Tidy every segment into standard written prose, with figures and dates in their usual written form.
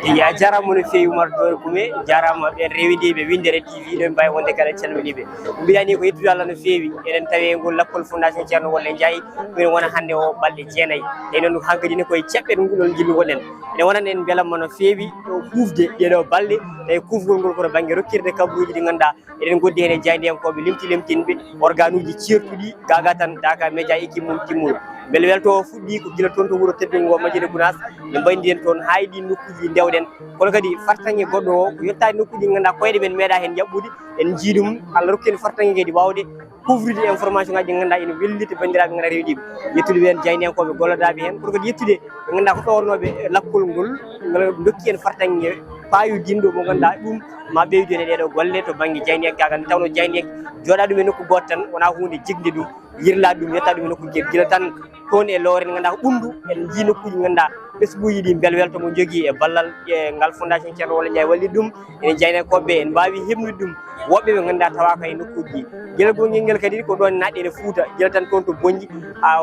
ya jarama no fewi Umar Dore Kume jarama ɓen rewidiɓe Windere TV ɗon mbawi wonde kala calminiɓe mbiyani ko yettude Allah no fewi eɗen tawi ngol lappol Fondation Thierno Wolle Ndiaye min wona hande o balɗe jeenayyi e noon hankkadi ni koye ceɓɓen ngulol Njillu gonɗen ene wonan en belamma no fewi kufde ɗeɗo balɗe e kufgol ngol koto banggue rokkirde kabaruji ɗi ganduɗa eɗen goddi hen e jaydiyankoɓe limtinɓe organe uji certuɗi gaga tan daka média équipe mum timmuɗo beele welto fuɗɗi ko gila toon to wuuro teddungo Madina Gounass ɓe mbaydi en toon hayɗi nokkuji dewɗen kono kadi fartange goɗɗo o ko yettade nokkuji ganduɗa koyɗe men meeɗa hen yaɓɓude en jiiɗum Allah rokki en fartange kadi wawde couvrude information ngaji ɗi ganduɗa ene welliti bandiraɓe ngana rewdiɓe yettude ɓen jayniyankoɓe gollodaɓe hen pour kadi yettude ɓe ganduɗa ko ɗornoɓe lappol ngol ngal dokki en fartange payudinɗo mo ganduɗa ɗum ma ɓeydu en e ɗeɗo golle to banggue jayniyankagal tawno jayniyanke joɗa ɗum e nokku goto tan wona hunde jigde ɗum yirlade ɗum yetta ɗum e nokku gila tan toon e lowre ganduɗa ko ɓundu en jii nokkuji ganduɗa ɓesguji ɗi bel welto mo jogui e ballal ngal Fondation Thierno Wolle Ndiaye walli ɗum ene jayniyankoɓe en mbawi hebnude ɗum woɓɓe ɓe ganduɗa tawaka e nokkuji guila gongel ngel kadi ko ɗon naɗɗe Fouta guila tan toon to Bonji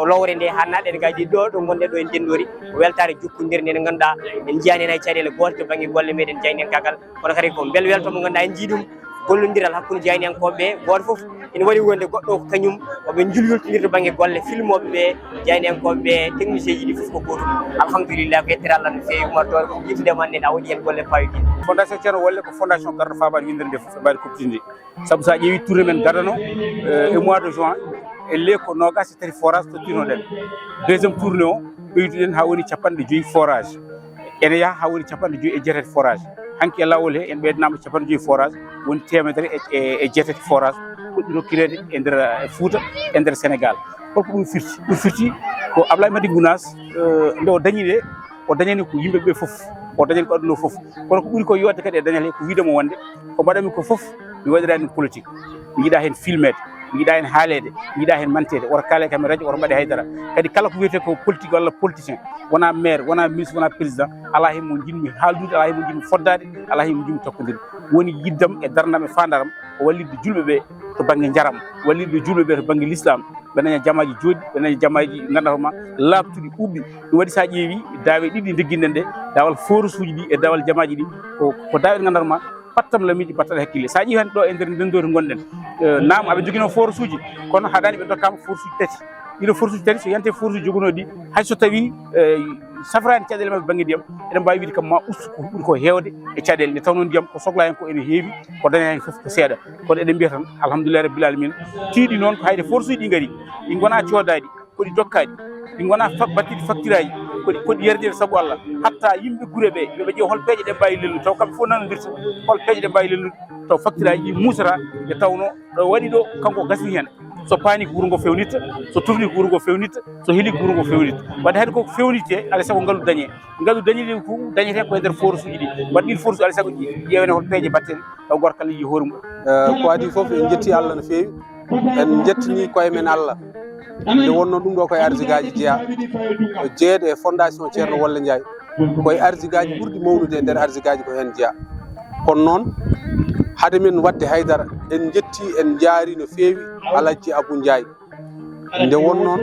lowre nde ha naɗɗe kadi ɗo gonɗe ɗo e Dendori ko weltare jokkodire nde ganduɗa en jiyani hen hay caɗele goto to banggue golle meɗen jayniyankagal kono kadi ko bel welto mo ganduɗa en jii ɗum gollodiral hakkude jayniyankoɓe goto foof ene waɗi wonde goɗɗo ko kañum oɓe julyoltodir to banggue golle filmoɓe ɓe jayniyankoɓe technicien ji ɗi foof ko gotum alhamdulillah ko yettira Allah no fewi Umar Dore ko yittude manne a waɗi hen golle payudi Fondation Thierno Wolle ko fondation garɗo fabaɗo windere nde foof e mbawi koptinde saabu sa ƴeewi tourné men gadano e mois de juin e ley ko nogas e tati forage tottinoɗen deuxiéme tourné o ɓeyduɗen ha woni 50 forage ene yaaha ha woni 50 forage hanki e lawol he en ɓeydinama 50 forage woni temedere e jeetati forage puɗɗi rokkirede e nder Fouta e nder Sénégal holko ɗum firti ɗum firti ko Ablaye Madina Gounass nde o dañi ɗe o dañani ko yimɓeɓe foof o dañani ko aduna foof kono ko ɓuuri ko yodde kadi e dañal he ko widemo wonde ko mbaɗami ko foof mi waɗirani ɗum politique mi yiiɗa hen filmede mi yiiɗa hen haalede mi yiiɗa hen mantede oto kaale kam e radio oto mbaɗe haydara kadi kala ko wiyete ko politique walla politicien wona maire wona ministre wona président ala hen mo jinmi haaldude ala hen mo jinmi foddade ala hen mo jinmi tokkodire woni yiddam e darnam e fandaram o wallidde julɓeɓe to banggue jaram wallidde julɓeɓe to banggue l'islam ɓe daña jamaji joɗɗi ɓe daña jamaji gandatama labtuɗi ɓuɓɓi ɗum waɗi sa ƴeewi dawe ɗiɗi degguiɗen nde dawal forage uji ɗi e dawal jamaji ɗi ko dawe ɗe gandatama pattam lamiji battaɗe hakkille sa ƴeewi hande ɗo e nder Dendori gonɗen naam aɓe joguino forage uji kono haɗani ɓe dokkama forage uji tati ɗiɗo forage uji tati so yante forage uji jogunoɗi hayso tawi safrani caɗele mabɓe banggue ndiyam eɗen mbawi wiide kam ma ustu ko ɓuuri ko hewde e caɗele nde tawno ndiyam ko sohla hen ko ene heewi ko daña hen foof ko seeɗa kono eɗen mbiya tan alhamdulillah rabbil alamin tiiɗi noon ko hayde forage uji ɗi gaari ɗi gona codaɗi koɗi dokkaɗi ɗi gona battiɗi facture aji koɗi yerdede saabu Allah hatta yimɓe guure ɓe yoɓe ƴeew hol peeje ɗe mbawi lelnude taw kamɓe fof nanodirta hol peeje ɗe mbawi lelnude taw facture aji ɗi musata e tawno ɗo waɗi ɗo kanko gasni hen so paani ko wuuro ngo fewnitta so tufni ko wuuro ngo fewnitta so heeli ko wuuro ngo fewnitta wadde hayde koko fewnite alay saago ngaalu dañe ngaalu dañiɗi ko dañete koye nder forage uji ɗi wadde ɗin forage alay saago ƴeewene hol peeje batten taw goto kala yii hoore mum ko adi foof en jetti Allah no fewi en jettini koye men Allah nde wonno ɗum ɗo koye arsigaji jeeya jeeyede e Fondation Thierno Wolle Ndiaye koye arsigaji ɓurɗi mawnude e nder arsigaji ko hen jeeya kono noon hade men wadde haydara en jetti en jaari no fewi Alaji Abou Ndiaye nde won noon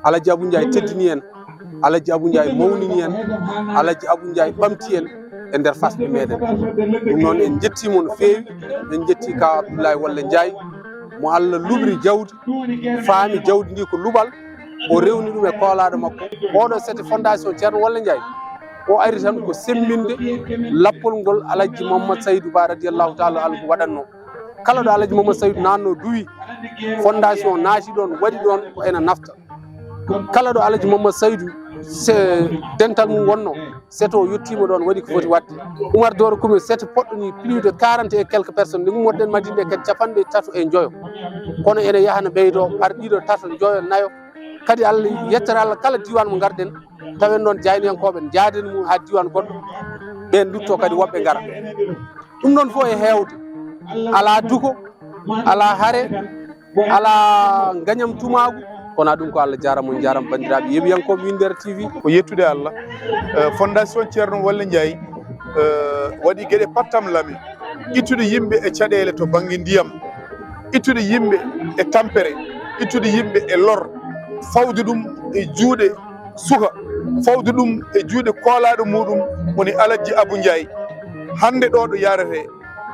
Alaji Abou Ndiaye teddini en Alaji Abou Ndiaye mawnini en Alaji Abou Ndiaye ɓamti en e nder fasɓe meɗen ɗum noon en jettimo no fewi en jetti ka Abdoulaye Wolle Ndiaye mo Allah luɓri jawdi faami jawdi ndi ko luɓal o rewni ɗum e koolaɗo makko oɗo sete Fondation Thierno Wolle Ndiaye o ari tan ko semminde lappol ngol Alaji Mamadou Saydou Ba radiyallahu taala anhu waɗanno kala ɗo Alaji Mamadou Saydou nanno duwi fondation naati ɗon waɗi ɗon ko ena nafta kala ɗo Alaji Mamadou Saydou dental mum wonno seto yettima ɗon waɗi ko foti wadde Umar Dore Kume sete poɗɗoni plus de 40 et quelques personnes nde gummoɗen Madina kadi 30 kono ene yahana ɓeydo par ɗiɗo tato joyo nayo kadi Allah yettere Allah kala diwan mo garden tawen noon jayniyankoɓe jaaden mum ha diwan goɗɗo ɓen dutto kadi woɓɓe gara ɗum noon fof e hewde ala duko ala haare ala gañam tumagu kono ɗum ko Allah jaramo jaram bandiraɓe yeɓiyankoɓe WINNDERE-TV ko yettude Allah Fondation Thierno Wolle Ndiaye waɗi gueɗe pattam lami ittude yimɓe e caɗele to banggue ndiyam ittude yimɓe e tampere ittude yimɓe e lor fawde ɗum e juuɗe suka fawde ɗum e juuɗe koolaɗo muɗum woni Alaji Abou Ndiaye hande ɗo ɗo yarete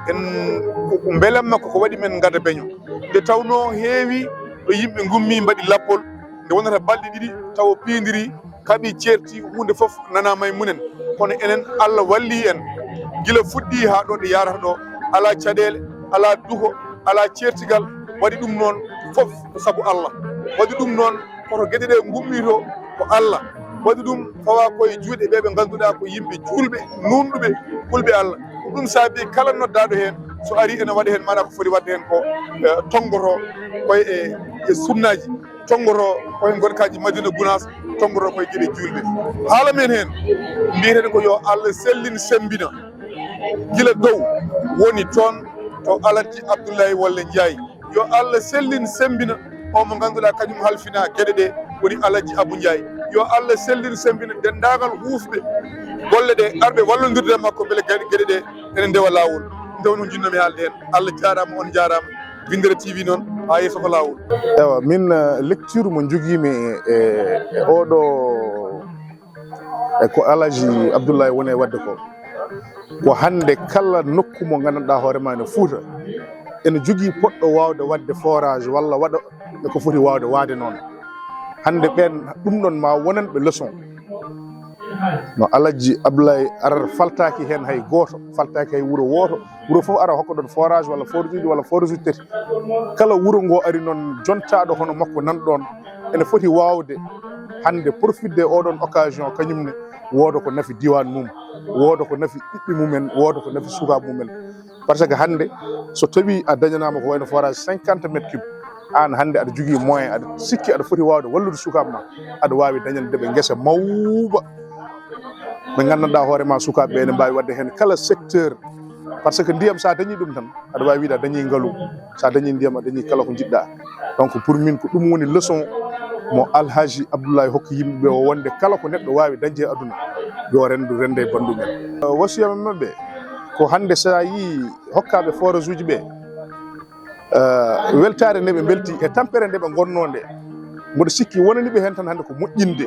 en belam makko ko waɗi men gada beño nde tawno heewi ɗo yimɓe gummi mbaɗi lappol nde wonata balɗe ɗiɗi taw piidiri kaɓi ceerti hunde fof nanama e munen kono enen Allah walli en gila fuɗɗi ha ɗo ɗo yarata ɗo ala caɗele ala duho ala ceertigal waɗi ɗum noon fof ko saabu Allah waɗi ɗum noon koto gueɗe ɗe gummi to ko Allah waɗi ɗum fawa koye juuɗe ɓe ɓe ganduɗa ko yimɓe julɓe nunɗuɓe kulɓe Allah ɗum saabi kala noddaɗo hen so ari ene waɗa hen maɗa ko foti wadde hen ko tonggoto koye e sunnaji tonggoto koye gonkaji Madina Gounass tonggoto koye gueɗe julɓe haala men hen mbiyeten ko yo Allah sellin sembina gila dow woni toon to Alaji Abdoulaye Wolle Ndiaye yo Allah sellin sembina o mo ganduɗa kañum halfina gueɗe ɗe woni Alaji Abou Ndiaye yo Allah sellin sembina dendagal hufɓe golle ɗe arɓe wallodirde makko beele gueɗe ɗe ene ndewa lawol nde woni ko jinnomi haalde hen Allah jarama on jarama Windere TV noon ha yesso ko lawol ewa min lecture mo joguimi e oɗo ko Alaji Abdoulaye woni e wadde ko hande kala nokku mo gandanɗa hoorema ne Fouta ene jogui poɗɗo wawde wadde forage walla waɗa eko foti wawde waade noon hande ɓen ɗum ɗon ma wonanɓe leçon no Alaji Abdoulaye ara faltaki hen hay goto faltaki hay wuuro woto wuuro foof ara hokka ɗon forage walla forage uji walla forage uji tati kala wuuro ngo ari noon jontaɗo hono makko nanɗon ene foti wawde hande profitde oɗon occasion kañumne wooda ko nafi diwan mum wooda ko nafi ɓiɓɓe mumen wooda ko nafi sukaɓe mumen par ce que hande so tawi a dañanama ko wayno forage 50 mètres cube an hande aɗa jogui moyen aɗa sikki aɗa foti wawde wallude sukaɓe ma aɗa wawi dañandeɓe guesa mawba ɓe gandanɗa hoorema sukaɓe ene mbawi wadde hen kala secteur par ce que ndiyam sa dañi ɗum tan aɗa wawi wiide a dañi ngaalu sa dañi ndiyam a dañi kala ko jiɗɗa donc pour min ko ɗum woni leçon mo Alhaji Abdoulaye hokki yimɓeɓe o wonde kala ko neɗɗo wawi dañde e aduna yo rendu rende e bandumen wasiyama mabɓe ko hande sa yi hokkaɓe forage uji ɓe weltare nde ɓe belti e tampere nde ɓe gonno nde mboɗo sikki wonaniɓe hen tan hande ko moƴƴinde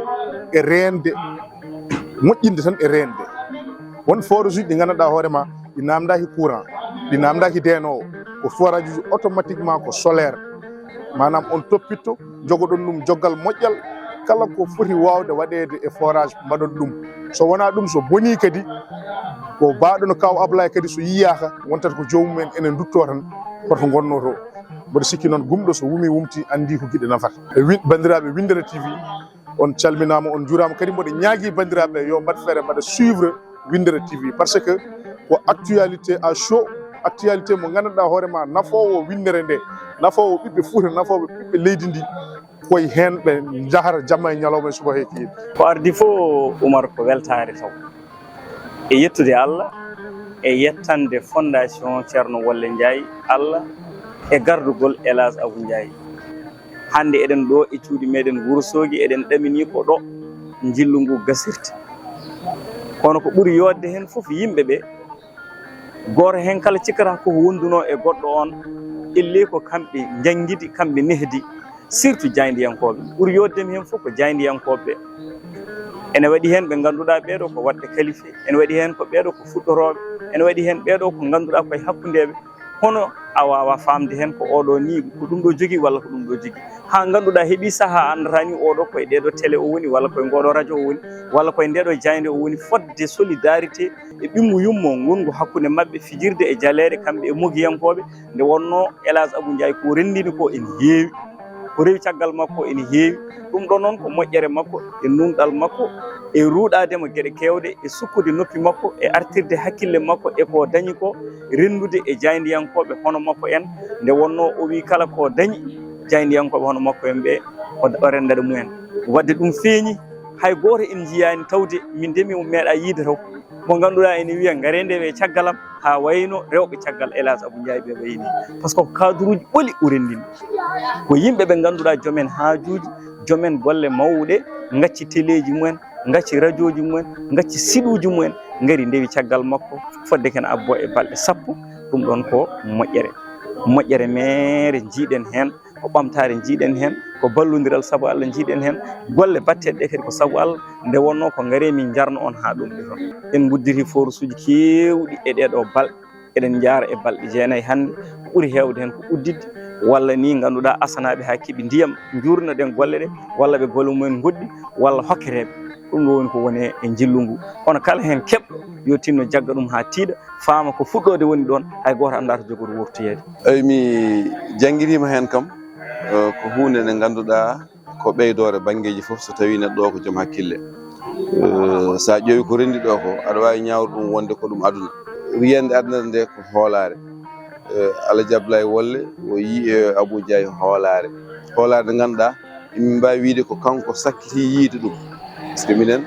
e rende moƴƴinde tan e rende won forage uji ɗi gandanɗa hoorema ɗi namdaki courant ɗi namdaki denowo ko forage uji automatiquement ko solaire manam on toppitto jogoɗon ɗum joggal moƴƴal kala ko foti wawde waɗede e forage mbaɗon ɗum so wona ɗum so boni kadi ko baɗo no kaw Ablaye kadi so yiyaka wontata ko jomumen enen dutto tan hoto gonno to mboɗo sikki noon gumɗo so wumi wumti andi ko guiɗe nafata bandiraɓe Windere TV on calminama on jurama kadi mboɗo ñaagui bandiraɓe yo mbaɗ feere mbaɗa suivre Windere TV par ce que ko actualité à chaud actualité mo gandanɗa hoorema nafowo windere nde nafowo ɓiɓɓe Fouta nafoɓe ɓiɓɓe leydi ndi koye hen ɓe jahata jamma e ñalawma e suba heekiide ko ardi fof Oumar ko weltare taw e yettude Allah e yettande fondation Thierno Wolle Ndiaye Allah e gardugol Elage Abou Ndiaye hande eɗen ɗo e cuuɗi meɗen Wourossogui eɗen ɗamini ko ɗo Njillu ngu gasirta kono ko ɓuuri yodde hen foof yimɓeɓe goto hen kala cikkata ko wonduno e goɗɗo on elle ko kamɓe jangguidi kamɓe nehdi surtout jayndiyankoɓe ɓuuri yoddemi hen foof ko jayndiyankoɓe ene waɗi hen ɓe ganduɗa ɓeɗo ko wadɓe qualifié ene waɗi hen ko ɓeɗo ko fuɗɗoroɓe ene waɗi hen ɓeɗo ko ganduɗa koye hakkudeɓe hono a wawa famde hen ko oɗo ni ko ɗum ɗo jogui walla ko ɗum ɗo jogui ha ganduɗa heeɓi saaha andata ni oɗo koye ɗeɗo télé o woni walla koye ngoɗo radio o woni walla koye ndeɗo jayde o woni fodde solidarité e ɓimmu yummo gongu hakkude mabɓe fijirde e jaleɗe kamɓe e mogiyankoɓe nde wonno Elage Abou Ndiaye ko rendini ko ene heewi ko rewi caggal makko ene heewi ɗum ɗo noon ko moƴƴere makko e nunɗal makko e ruuɗademo gueɗe kewɗe e sukkude noppi makko e artirde hakkille makko e ko dañi ko rendude e jayndiyankoɓe hono makko en nde wonno o wi kala ko dañi jayndiyankoɓe hono makko en ɓe o rendata mumen wadde ɗum feeñi hay goto en jiyani tawde min de mi meeɗa yiide taw mo ganduɗa ene wiya garendeɓe caggalam ha wayno rewɓe caggal Elage Abou Ndiaye ɓe wayni par ce que ko cadre uji ɓooli o rendini ko yimɓeɓe ganduɗa joomen haajuji joomen golle mawɗe gacci téléji mumen gacci radio ji mumen gacci siɗuji mumen gaari ndewi caggal makko fodde ken abbo e balɗe sappo ɗum ɗon ko moƴƴere mere jiiɗen hen ko ɓamtare jiiɗen hen ko ballodiral saabu Allah jiiɗen hen golle batteɗe ɗe kadi ko saabu Allah nde wonno ko gaare min jarno on ha ɗum ɗe toon en gudditi force uji kewɗi e ɗeɗo balɗe eɗen jaara e balɗe 9 hande ko ɓuuri hewde hen ko uddidde walla ni ganduɗa asanaɓe ha keeɓi ndiyam jurno ɗen golle ɗe walla ɓe golle mumen goɗɗi walla hokketeɓe ɗum ɗo woni ko woni e jillu ngu kono kala hen keɓɗo yo tinno jagga ɗum ha tiiɗa faama ko fuɗɗode woni ɗon hay goto anda to jogoto wurtoyede eyi mi jangguirima hen kam ko hunde nde ganduɗa ko ɓeydore banggueji foof so tawi neɗɗo o ko joom hakkille sa ƴeewi ko rendi ɗo ko aɗa wawi ñawru ɗum wonde ko ɗum aduna wiyande aduna nde ko hoolare Allah jablay Wolle o yi e Abou Ndiaye hoolare nde ganduɗa min mbawi wiide ko kanko sakkiti yiide ɗum par ce que minen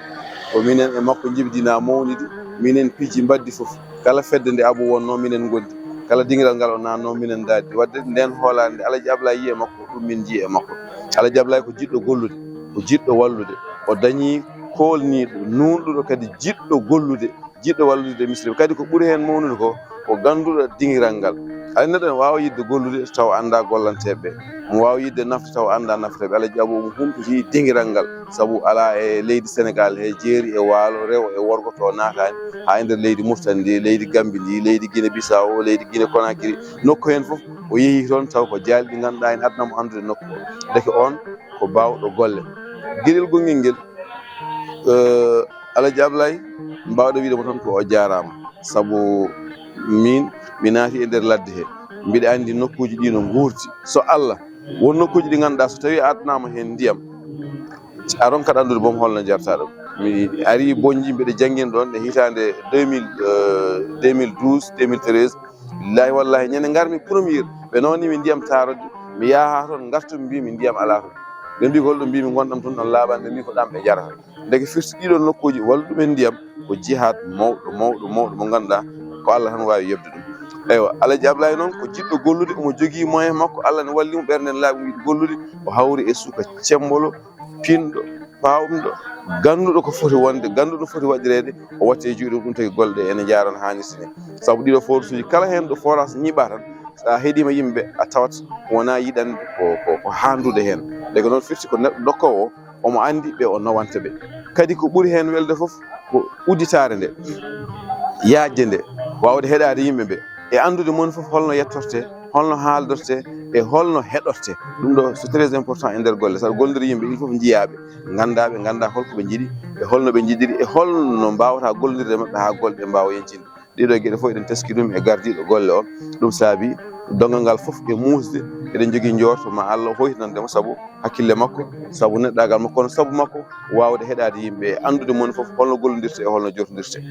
ko minen e makko jibdina mawnidi minen piiji mbaddi foof kala fedde nde Abou wonno minen gondi kala dingiral ngal o nanno minen daaddi wadde nden hoolare nde Allah jablay yi e makko ɗum min jii e makko Allah jablay ko jiɗɗo gollude ko jiɗɗo wallude o dañi kolniɗo nunɗuɗo kadi jiɗɗo gollude jiɗɗo wallude misri kadi ko ɓuuri hen mawnude ko ganduɗo dingiral ngal hay neɗɗo ne wawa yidde gollude taw anda gollanteɓe mo wawa yidde nafta taw anda naftaɓe Allah jaaɓo mo humpiti dingiral ngal saabu ala e leydi Sénégal he jeeri e waalo rewo e worgo to naatani ha e nder leydi Mauritanie ndi leydi Gambie ndi leydi Guinée Bissau leydi Guinée Conakry nokku hen foof o yeehi toon taw ko jaali ɗi ganduɗa en adnamo andude nokku o deke on ko bawɗo golle gueɗel gonguel ngel Allah jablay mbawɗo wiidemo toon ko o jarama saabu min mi naati e nder ladde he mbiɗa andi nokkuji ɗi no gurti so Allah won nokkuji ɗi ganduɗa so tawi adnama hen ndiyam a ronkat andude boom holno jarta ɗum mi ari bonji mbiɗa janggina ɗon e hitande 2012 2013 billahi wallahi ñande garmi premiére ɓe noonimi ndiyam tarodde mi yaha toon gartumi mbimi ndiyam ala toon ɓe mbi ko holɗo mbimi gonɗam toon ɗon laaɓani ɓe mbi ko ɗam ɓe jarata deke firti ɗiɗon nokkuji walluɗumen ndiyam ko jihat mawɗo mo ganduɗa ko Allah tan wawi yebde ɗum eywa Allah jablay noon ko jiɗɗo gollude omo jogui moyen makko Allah ne wallimo ɓerde ne laaɓi wiide gollude o hawri e suka cembolo pinɗo pawɗo ganduɗo ko foti wonde ganduɗo foti waɗirede o watte juuɗe ɗum tagi golle ɗe ene jarano hannirtini saabu ɗiɗo force uji kala hen ɗo forage ñiɓa tan sa heeɗima yimɓeɓe a tawat wona yiɗande ko handude hen deke noon firti ko neɗɗo dokkowo omo andi ɓe o nawanta ɓe kadi ko ɓuuri hen welde foof ko udditare nde yaajde nde wawde heɗade yimɓeɓe e andude moon foof holno yettorte holno haaldorte e holno heɗorte ɗum ɗo c'est très important e nder golle saɗa gollodira yimɓe il faut jiiyaɓe ganda holko ɓe jiiɗi e holno ɓe jiiɗiri e holno mbawata gollodirde mabɓe ha golle ɗe mbawa yencinde ɗiɗo gueɗe fof eɗen teski ɗum e gardiɗo golle o ɗum saabi dongal ngal foof e musde eɗen jogui jorto ma Allah hoytinandemo saabu hakkille makko saabu neɗɗagal makko kono saabu makko wawde heɗade yimɓe e andude moon foof holno gollodirte e holno jortodirte